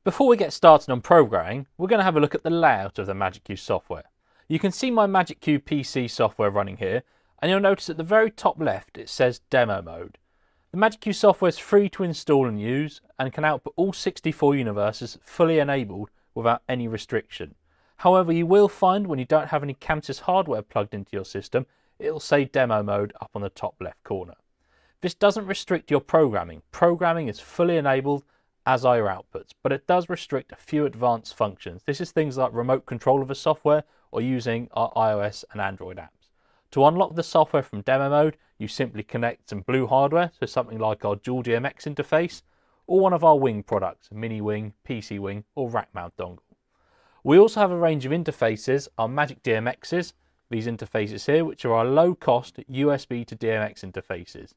Before we get started on programming, we're going to have a look at the layout of the MagicQ software. You can see my MagicQ PC software running here, and you'll notice at the very top left it says Demo Mode. The MagicQ software is free to install and use, and can output all 64 universes fully enabled without any restriction. However, you will find when you don't have any ChamSys hardware plugged into your system, it will say Demo Mode up on the top left corner. This doesn't restrict your programming. Programming is fully enabled, as are your outputs, but it does restrict a few advanced functions. This is things like remote control of the software or using our iOS and Android apps. To unlock the software from demo mode, you simply connect some blue hardware, so something like our dual DMX interface, or one of our Wing products, Mini Wing, PC Wing, or rack mount dongle. We also have a range of interfaces, our Magic DMXs, these interfaces here, which are our low cost USB to DMX interfaces.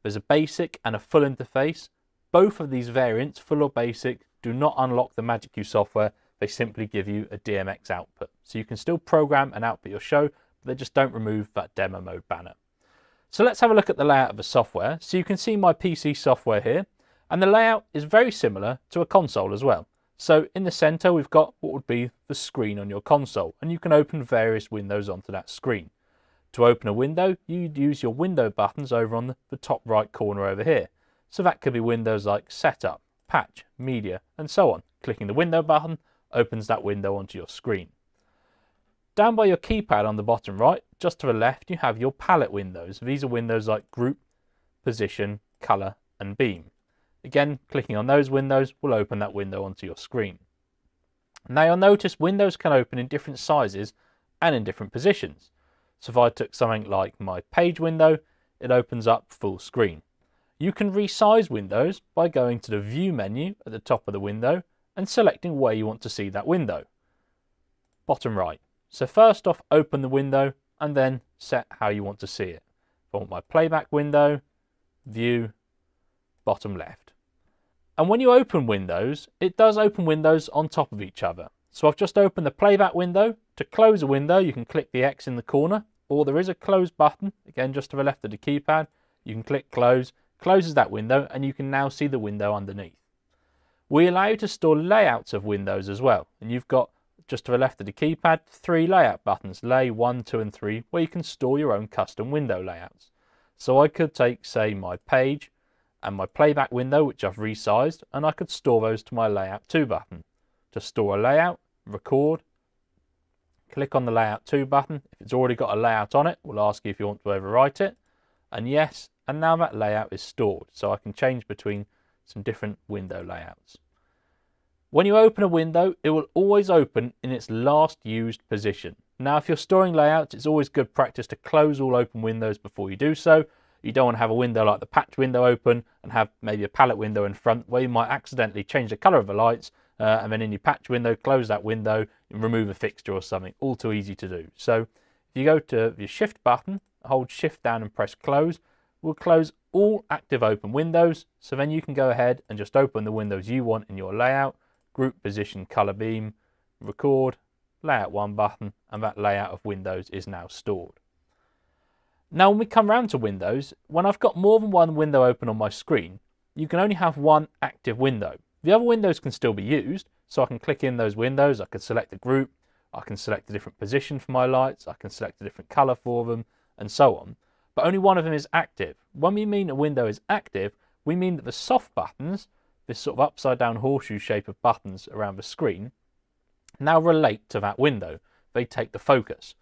There's a basic and a full interface. Both of these variants, full or basic, do not unlock the MagicQ software, they simply give you a DMX output. So you can still program and output your show, but they just don't remove that demo mode banner. So let's have a look at the layout of the software. So you can see my PC software here, and the layout is very similar to a console as well. So in the center we've got what would be the screen on your console, and you can open various windows onto that screen. To open a window, you'd use your window buttons over on the top right corner over here. So that could be windows like Setup, Patch, Media, and so on. Clicking the window button opens that window onto your screen. Down by your keypad on the bottom right, just to the left, you have your palette windows. These are windows like Group, Position, Color, and Beam. Again, clicking on those windows will open that window onto your screen. Now you'll notice windows can open in different sizes and in different positions. So if I took something like my Page window, it opens up full screen. You can resize windows by going to the View menu at the top of the window and selecting where you want to see that window. Bottom right. So first off, open the window and then set how you want to see it. If I want my playback window, View, bottom left. And when you open windows, it does open windows on top of each other. So I've just opened the playback window. To close a window, you can click the X in the corner, or there is a close button, again just to the left of the keypad. You can click close. Closes that window, and you can now see the window underneath. We allow you to store layouts of windows as well, and you've got just to the left of the keypad 3 layout buttons, lay 1, 2 and 3, where you can store your own custom window layouts. So I could take, say, my Page and my playback window, which I've resized, and I could store those to my layout 2 button. To store a layout, record, click on the layout 2 button. If it's already got a layout on it, we'll ask you if you want to overwrite it, and yes. And now that layout is stored, so I can change between some different window layouts. When you open a window, it will always open in its last used position. Now, if you're storing layouts, it's always good practice to close all open windows before you do so. You don't want to have a window like the Patch window open and have maybe a palette window in front where you might accidentally change the color of the lights and then in your Patch window, close that window and remove a fixture or something. All too easy to do. So if you go to your Shift button, hold Shift down and press close, we'll close all active open windows, so then you can go ahead and just open the windows you want in your layout, Group, Position, Color, Beam, Record, Layout 1 button, and that layout of windows is now stored. Now when we come round to windows, when I've got more than one window open on my screen, you can only have one active window. The other windows can still be used, so I can click in those windows, I can select a group, I can select a different position for my lights, I can select a different color for them, and so on. But only one of them is active. When we mean a window is active, we mean that the soft buttons, this sort of upside down horseshoe shape of buttons around the screen, now relate to that window. They take the focus.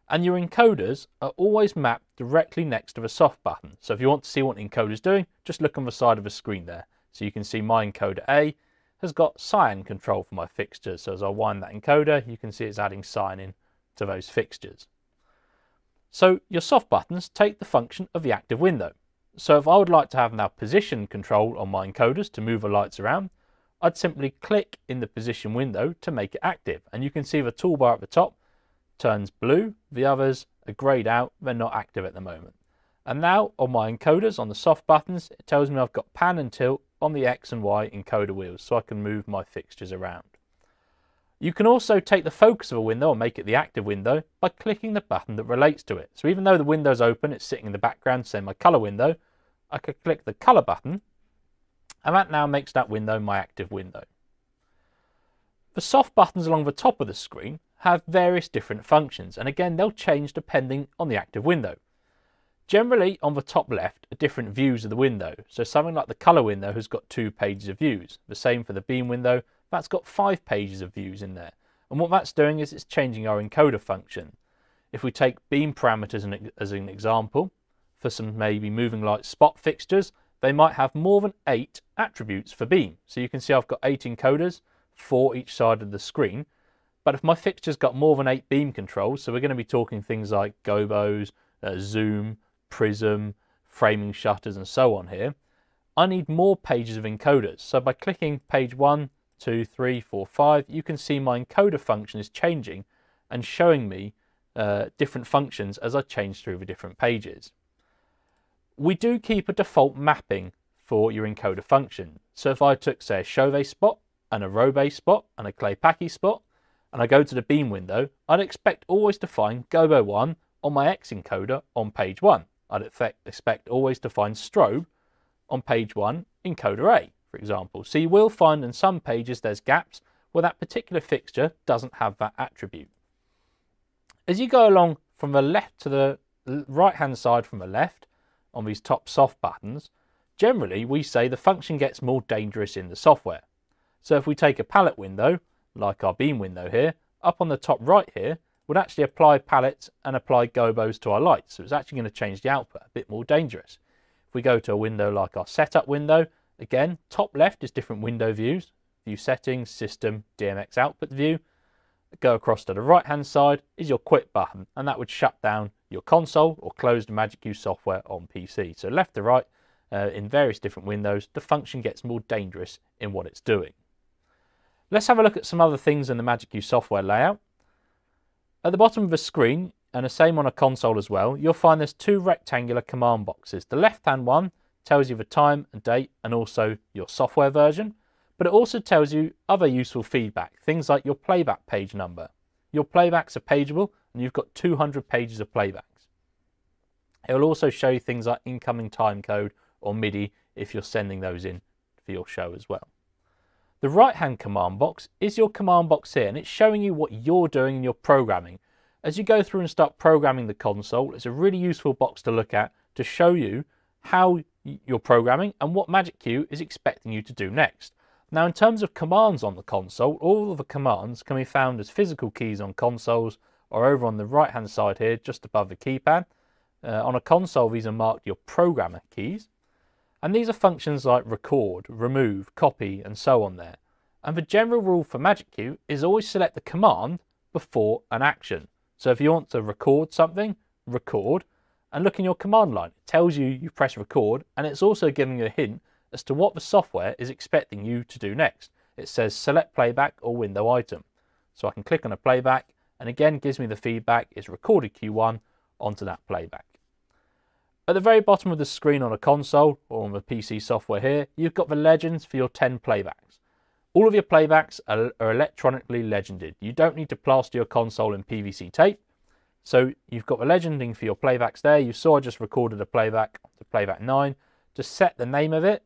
And your encoders are always mapped directly next to the soft button. So if you want to see what the encoder is doing, just look on the side of the screen there. So you can see my encoder A has got cyan control for my fixtures. So as I wind that encoder, you can see it's adding cyan in to those fixtures. So your soft buttons take the function of the active window. So if I would like to have now position control on my encoders to move the lights around, I'd simply click in the position window to make it active. And you can see the toolbar at the top turns blue, the others are greyed out, they're not active at the moment. And now on my encoders, on the soft buttons, it tells me I've got pan and tilt on the X and Y encoder wheels, so I can move my fixtures around. You can also take the focus of a window and make it the active window by clicking the button that relates to it. So even though the window's open, it's sitting in the background, say my color window, I could click the color button, and that now makes that window my active window. The soft buttons along the top of the screen have various different functions, and again they'll change depending on the active window. Generally on the top left are different views of the window, so something like the colour window has got 2 pages of views. The same for the beam window, that's got 5 pages of views in there. And what that's doing is it's changing our encoder function. If we take beam parameters as an example, for some maybe moving light spot fixtures, they might have more than 8 attributes for beam. So you can see I've got 8 encoders, 4 each side of the screen. But if my fixture's got more than 8 beam controls, so we're going to be talking things like gobos, zoom, prism, framing shutters and so on here, I need more pages of encoders. So by clicking page 1, 2, 3, 4, 5, you can see my encoder function is changing and showing me different functions as I change through the different pages. We do keep a default mapping for your encoder function. So if I took, say, a Chauvet spot and a Robé spot and a Claypaky spot, and I go to the beam window, I'd expect always to find Gobo 1 on my X encoder on page 1. I'd expect always to find strobe on page 1 encoder A, for example. So you will find in some pages there's gaps where that particular fixture doesn't have that attribute. As you go along from the left to the right hand side from the left on these top soft buttons, generally we say the function gets more dangerous in the software. So if we take a palette window, like our beam window here, up on the top right here, would actually apply palettes and apply gobos to our lights. So it's actually going to change the output, a bit more dangerous. If we go to a window like our setup window, again, top left is different window views, view settings, system, DMX output view. Go across to the right hand side is your quit button, and that would shut down your console or close the MagicQ software on PC. So left to right, in various different windows, the function gets more dangerous in what it's doing. Let's have a look at some other things in the MagicQ software layout. At the bottom of the screen, and the same on a console as well, you'll find there's 2 rectangular command boxes. The left-hand one tells you the time and date and also your software version, but it also tells you other useful feedback, things like your playback page number. Your playbacks are pageable, and you've got 200 pages of playbacks. It will also show you things like incoming timecode or MIDI if you're sending those in for your show as well. The right-hand command box is your command box here, and it's showing you what you're doing in your programming. As you go through and start programming the console, it's a really useful box to look at to show you how you're programming and what MagicQ is expecting you to do next. Now, in terms of commands on the console, all of the commands can be found as physical keys on consoles or over on the right-hand side here, just above the keypad. On a console, these are marked your programmer keys. And these are functions like record, remove, copy, and so on there. And the general rule for MagicQ is always select the command before an action. So if you want to record something, record, and look in your command line. It tells you you press record, and it's also giving you a hint as to what the software is expecting you to do next. It says select playback or window item. So I can click on a playback, and again gives me the feedback is recorded Q1 onto that playback. At the very bottom of the screen on a console or on the PC software here, you've got the legends for your 10 playbacks. All of your playbacks are electronically legended. You don't need to plaster your console in PVC tape. So you've got the legending for your playbacks there. You saw I just recorded a playback to playback 9. To set the name of it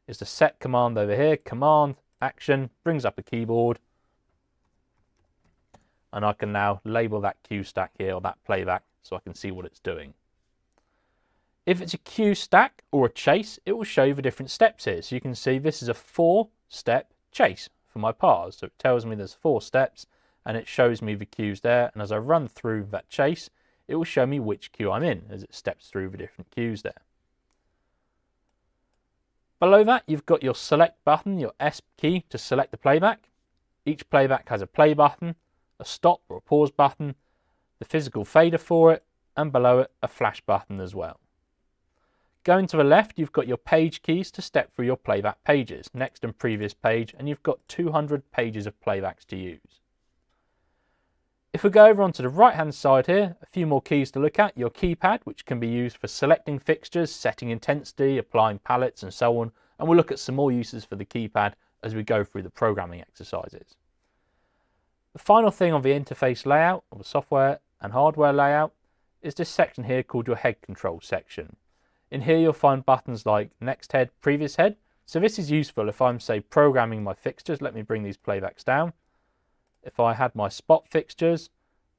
is the set command over here. Command, action, brings up a keyboard. And I can now label that cue stack here or that playback so I can see what it's doing. If it's a cue stack or a chase, it will show you the different steps here. So you can see this is a 4-step chase for my pars. So it tells me there's 4 steps and it shows me the cues there. And as I run through that chase, it will show me which cue I'm in as it steps through the different cues there. Below that, you've got your select button, your S key to select the playback. Each playback has a play button, a stop or a pause button, the physical fader for it, and below it, a flash button as well. Going to the left, you've got your page keys to step through your playback pages, next and previous page, and you've got 200 pages of playbacks to use. If we go over onto the right-hand side here, a few more keys to look at. Your keypad, which can be used for selecting fixtures, setting intensity, applying palettes, and so on. And we'll look at some more uses for the keypad as we go through the programming exercises. The final thing on the interface layout, or the software and hardware layout, is this section here called your head control section. In here you'll find buttons like next head, previous head. So this is useful if I'm, say, programming my fixtures. Let me bring these playbacks down. if I had my spot fixtures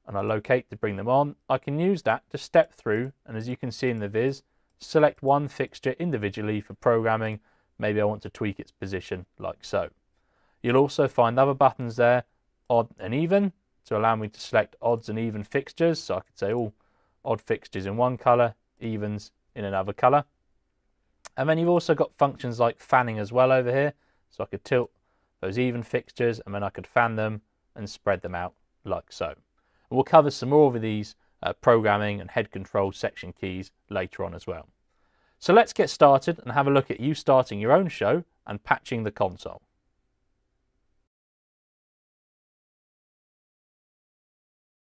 and I locate to bring them on, I can use that to step through, and as you can see in the viz, select one fixture individually for programming. Maybe I want to tweak its position like so. You'll also find other buttons there, odd and even, to allow me to select odds and even fixtures. So I could say all odd fixtures in one colour, evens in another colour. And then you've also got functions like fanning as well over here. So I could tilt those even fixtures and then I could fan them and spread them out like so. And we'll cover some more of these programming and head control section keys later on as well. So let's get started and have a look at you starting your own show and patching the console.